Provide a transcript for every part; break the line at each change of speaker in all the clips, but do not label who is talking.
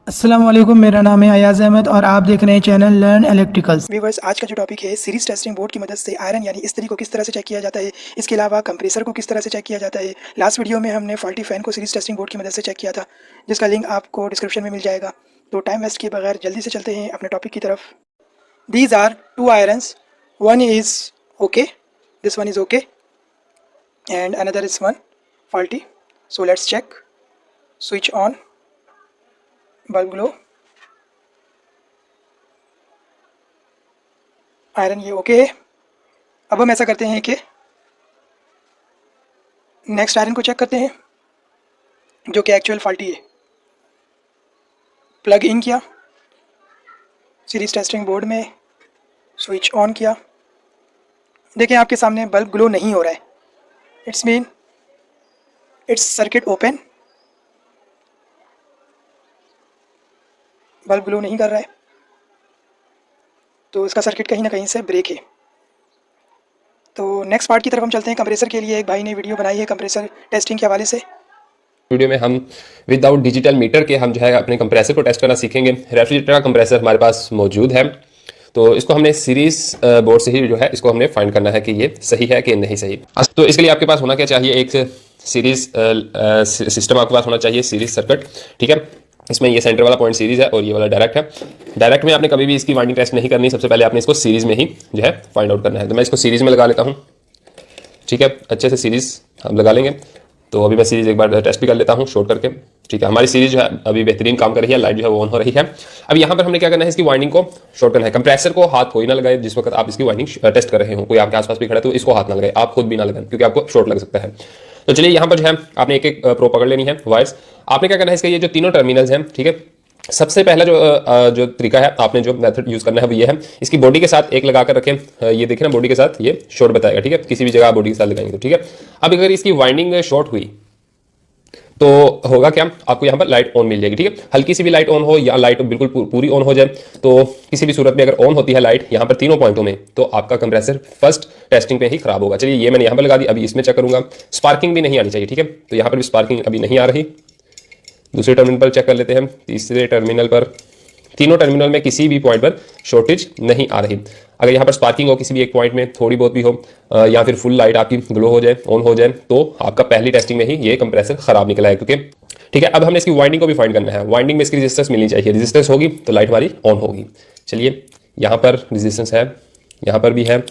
अस्सलाम वालेकुम, मेरा नाम है अयाज़ अहमद और आप देख रहे हैं चैनल लर्न इलेक्ट्रिकल्स।
व्यूवर्स, आज का जो टॉपिक है सीरीज टेस्टिंग बोर्ड की मदद से आयरन यानी इस्त्री को किस तरह से चेक किया जाता है, इसके अलावा कंप्रेसर को किस तरह से चेक किया जाता है। लास्ट वीडियो में हमने फॉल्टी फैन को सीरीज टेस्टिंग बोर्ड की मदद से चेक किया था, जिसका लिंक आपको डिस्क्रिप्शन में मिल जाएगा। तो टाइम वेस्ट किए बगैर जल्दी से चलते हैं अपने टॉपिक की तरफ। These are two irons, one is okay, this one is okay and another is one faulty. So let's check. Switch on, bulb glow, iron ये ओके है। अब हम ऐसा करते हैं कि नेक्स्ट आयरन को चेक करते हैं जो कि एक्चुअल फॉल्टी है। प्लग इन किया, सीरीज टेस्टिंग बोर्ड में स्विच ऑन किया। देखें आपके सामने बल्ब ग्लो नहीं हो रहा है, it's mean it's circuit open. Bulb glow नहीं कर रहा है तो इसका सर्किट कहीं ना कहीं से ब्रेक है। तो नेक्स्ट पार्ट की तरफ हम चलते हैं। कंप्रेसर के लिए एक भाई ने वीडियो बनाई है कंप्रेसर टेस्टिंग के हवाले से।
वीडियो में हम विदाउट डिजिटल मीटर के हम जो है अपने कंप्रेसर को टेस्ट करना सीखेंगे। रेफ्रिजरेटर का कंप्रेसर हमारे पास मौजूद है, तो इसको हमने सीरीज बोर्ड से ही जो है इसको हमने फाइंड करना है कि ये सही है कि नहीं सही। तो इसके लिए आपके पास होना क्या चाहिए, एक सीरीज सिस्टम आपके पास होना चाहिए, सीरीज सर्किट। ठीक है, इसमें ये सेंटर वाला पॉइंट सीरीज है और ये वाला डायरेक्ट है। डायरेक्ट में आपने कभी भी इसकी वाइंडिंग टेस्ट नहीं करनी, सबसे पहले आपने इसको सीरीज में ही जो है फाइंड आउट करना है। तो मैं इसको सीरीज में लगा लेता हूँ। ठीक है, अच्छे से सीरीज हम लगा लेंगे। तो अभी मैं सीरीज एक बार टेस्ट भी कर लेता हूँ शॉर्ट करके। ठीक है, हमारी सीरीज जो है अभी बेहतरीन काम कर रही है, लाइट जो है वो ऑन हो रही है। अब यहाँ पर हमने क्या करना है, इसकी वाइंडिंग को शॉर्ट करना है। कंप्रेसर को हाथ कोई ना लगाए जिस वक्त आप इसकी वाइंडिंग टेस्ट कर रहे हो। कोई आपके आसपास भी खड़ा है तो इसको हाथ ना लगाए, आप खुद भी ना लगाएं क्योंकि आपको शॉर्ट लग सकता है। तो चलिए यहाँ पर जो है आपने एक एक प्रो पकड़ लेनी है वायर्स। आपने क्या करना है, इसके ये जो तीनों टर्मिनल्स हैं, ठीक है, सबसे पहला जो तरीका है, आपने जो मेथड यूज करना है वो ये है, इसकी बॉडी के साथ एक लगाकर रखें। ये देखें ना, बॉडी के साथ ये शॉर्ट बताएगा। ठीक है, किसी भी जगह आप बॉडी के साथ लगाएंगे तो ठीक है। अब अगर इसकी वाइंडिंग शॉर्ट हुई तो होगा क्या, आपको यहाँ पर लाइट ऑन मिल जाएगी। ठीक है, हल्की सी भी लाइट ऑन हो या लाइट बिल्कुल पूरी ऑन हो जाए, तो किसी भी सूरत में अगर ऑन होती है लाइट यहाँ पर तीनों पॉइंटों में, तो आपका कंप्रेसर फर्स्ट टेस्टिंग पे ही खराब होगा। चलिए ये मैंने यहाँ पर लगा दी, अभी इसमें चेक करूंगा। स्पार्किंग भी नहीं आनी चाहिए। ठीक है, तो यहाँ पर भी स्पार्किंग अभी नहीं आ रही। दूसरे टर्मिनल पर चेक कर लेते हैं। तीसरे टर्मिनल पर, तीनों टर्मिनल में किसी भी पॉइंट पर शॉर्टेज नहीं आ रही। अगर यहाँ पर स्पार्किंग हो किसी भी एक पॉइंट में, थोड़ी बहुत भी हो, या फिर फुल लाइट आपकी ग्लो हो जाए, ऑन हो जाए, तो आपका पहली टेस्टिंग में ही ये कंप्रेसर खराब निकला है। क्योंकि ठीक है, अब हमने इसकी वाइंडिंग को भी फाइंड करना है। वाइंडिंग में इसकी रेजिस्टेंस मिलनी चाहिए, रेजिस्टेंस होगी तो लाइट हमारी ऑन होगी। चलिए यहाँ पर रेजिस्टेंस है, यहाँ पर भी है,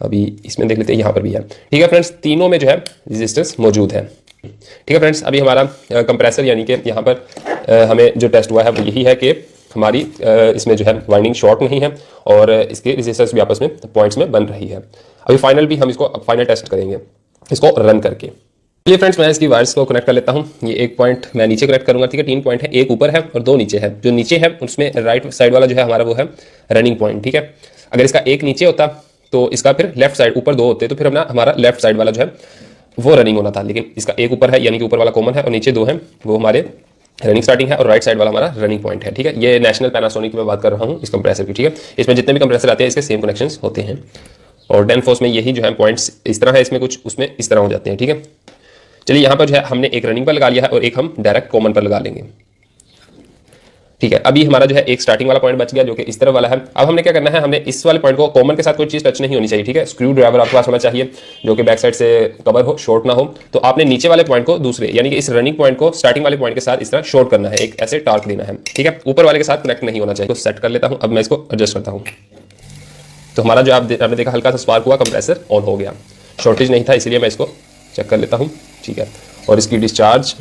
अभी इसमें देख लेते हैं, यहाँ पर भी है। ठीक है फ्रेंड्स, तीनों में जो है रेजिस्टेंस मौजूद है। ठीक है फ्रेंड्स, अभी हमारा कंप्रेसर यानी कि यहाँ पर हमें जो टेस्ट हुआ है वो यही है कि हमारी इसमें जो है वाइंडिंग शॉर्ट नहीं है और इसके रेजिस्टेंस भी आपस में पॉइंट्स में बन रही है। अभी फाइनल भी हम इसको फाइनल टेस्ट करेंगे इसको रन करके। चलिए फ्रेंड्स, मैं इसकी वायर्स को कनेक्ट कर लेता हूँ। ये एक पॉइंट मैं नीचे कनेक्ट करूंगा। ठीक है, 3 पॉइंट है, एक ऊपर है और 2 नीचे है। जो नीचे है उसमें राइट साइड वाला जो है हमारा वो है रनिंग पॉइंट। ठीक है, अगर इसका एक नीचे होता तो इसका फिर लेफ्ट साइड, ऊपर 2 होते तो फिर अपना हमारा लेफ्ट साइड वाला जो है वो रनिंग होना था। लेकिन इसका एक ऊपर है यानी कि ऊपर वाला कॉमन है और नीचे 2 हैं, वो हमारे रनिंग स्टार्टिंग है और राइट साइड वाला हमारा रनिंग पॉइंट है। ठीक है, ये नेशनल पैनासोनिक की मैं बात कर रहा हूँ इस कंप्रेसर की। ठीक है, इसमें जितने भी कंप्रेसर आते हैं इसके सेम कनेक्शंस होते हैं और डेनफोर्स में यही जो है पॉइंट्स इस तरह है, इसमें कुछ उसमें इस तरह हो जाते हैं। ठीक है, चलिए यहाँ पर जो है हमने एक रनिंग पर लगा लिया है और एक हम डायरेक्ट कॉमन पर लगा लेंगे। ठीक है, अभी हमारा जो है एक स्टार्टिंग वाला पॉइंट बच गया जो कि इस तरह वाला है। अब हमने क्या करना है, हमने इस वाले पॉइंट को, कॉमन के साथ कोई चीज टच नहीं होनी चाहिए। ठीक है, स्क्रू ड्राइवर आपके पास होना चाहिए जो कि बैक साइड से कवर हो, शॉर्ट ना हो। तो आपने नीचे वाले पॉइंट को दूसरे यानी कि इस रनिंग पॉइंट को स्टार्टिंग वाले पॉइंट के साथ इस तरह शॉर्ट करना है, एक ऐसे टार्क देना है। ठीक है, ऊपर वाले के साथ कनेक्ट नहीं होना चाहिए। तो सेट कर लेता हूँ, अब मैं इसको एडजस्ट करता हूँ। तो हमारा जो आपने देखा हल्का सा स्पार्क हुआ, कंप्रेसर ऑन हो गया, शॉर्टेज नहीं था, इसलिए मैं इसको चेक कर लेता हूँ। ठीक है, और इसकी डिस्चार्ज,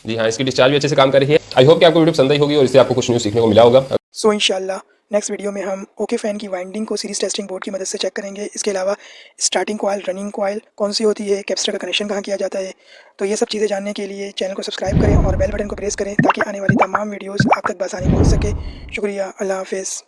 जी हाँ, इसकी डिस्चार्ज भी अच्छे से काम कर रही है। आई होप कि आपको वीडियो पसंद आई होगी और इससे आपको कुछ न्यू सीखने को मिला होगा।
सो इंशाल्लाह नेक्स्ट वीडियो में हम ओके फैन की वाइंडिंग को सीरीज टेस्टिंग बोर्ड की मदद से चेक करेंगे। इसके अलावा स्टार्टिंग कॉइल, रनिंग कॉइल कौन सी होती है, कैपेसिटर का कनेक्शन कहाँ किया जाता है। तो ये सब चीज़ें जानने के लिए चैनल को सब्सक्राइब करें और बेल बटन को प्रेस करें ताकि आने वाली तमाम वीडियोज़ आप तक बआसानी पहुँच सके। शुक्रिया, अल्लाह हाफिज़।